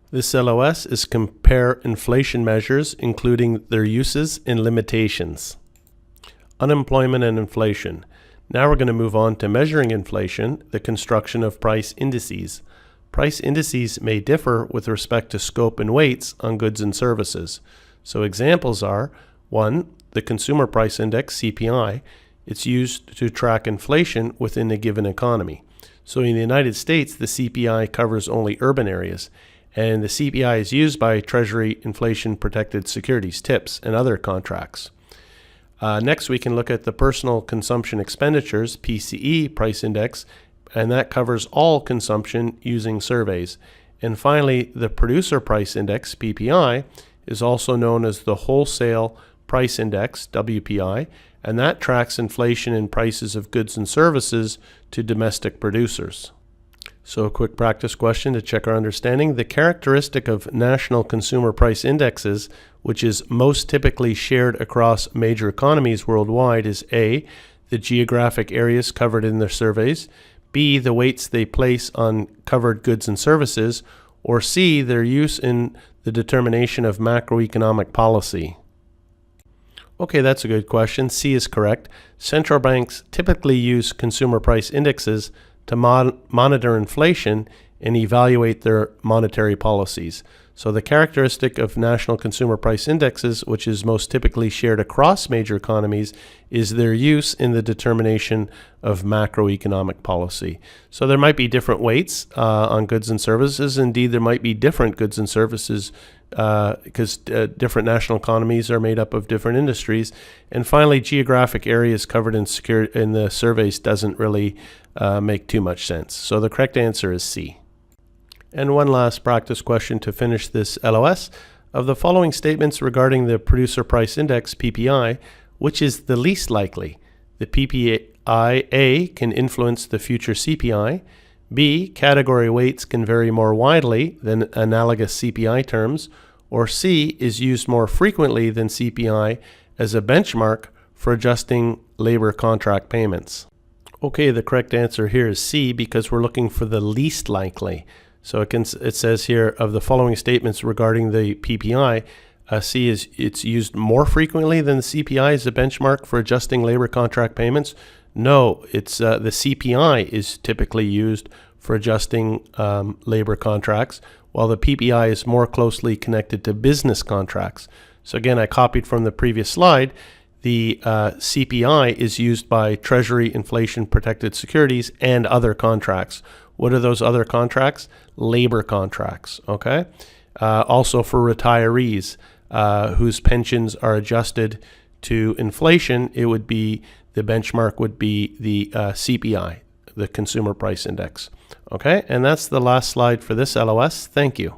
This LOS is compare inflation measures, including their uses and limitations. Unemployment and inflation. Now we're going to move on to measuring inflation, the construction of price indices. Price indices may differ with respect to scope and weights on goods and services. So examples are, 1. The Consumer Price Index, CPI. It's used to track inflation within a given economy. So in the United States, the CPI covers only urban areas, and the CPI is used by Treasury inflation-protected securities, TIPS, and other contracts. Next, we can look at the Personal Consumption Expenditures, PCE, price index, and that covers all consumption using surveys. And finally, the Producer Price Index, PPI, is also known as the Wholesale Price Index, WPI, and that tracks inflation in prices of goods and services to domestic producers. So a quick practice question to check our understanding. The characteristic of national consumer price indexes, which is most typically shared across major economies worldwide, is A, the geographic areas covered in their surveys, B, the weights they place on covered goods and services, or C, their use in the determination of macroeconomic policy. Okay, that's a good question. C is correct. Central banks typically use consumer price indexes to monitor inflation and evaluate their monetary policies. So the characteristic of national consumer price indexes, which is most typically shared across major economies, is their use in the determination of macroeconomic policy. So there might be different weights on goods and services. Indeed, there might be different goods and services because different national economies are made up of different industries. And finally, geographic areas covered in the surveys doesn't really make too much sense. So the correct answer is C. And one last practice question to finish this LOS. Of the following statements regarding the Producer Price Index, PPI, which is the least likely? The PPI A can influence the future CPI. B, category weights can vary more widely than analogous CPI terms. Or C, is used more frequently than CPI as a benchmark for adjusting labor contract payments. Okay, the correct answer here is C because we're looking for the least likely. So it says here, of the following statements regarding the PPI, C is it's used more frequently than the CPI as a benchmark for adjusting labor contract payments. No, it's the CPI is typically used for adjusting labor contracts, while the PPI is more closely connected to business contracts. So again, I copied from the previous slide. The CPI is used by Treasury inflation-protected securities and other contracts. What are those other contracts? Labor contracts, okay? Also for retirees whose pensions are adjusted to inflation, it would be, the benchmark would be the CPI, the Consumer Price Index. Okay, and that's the last slide for this LOS. Thank you.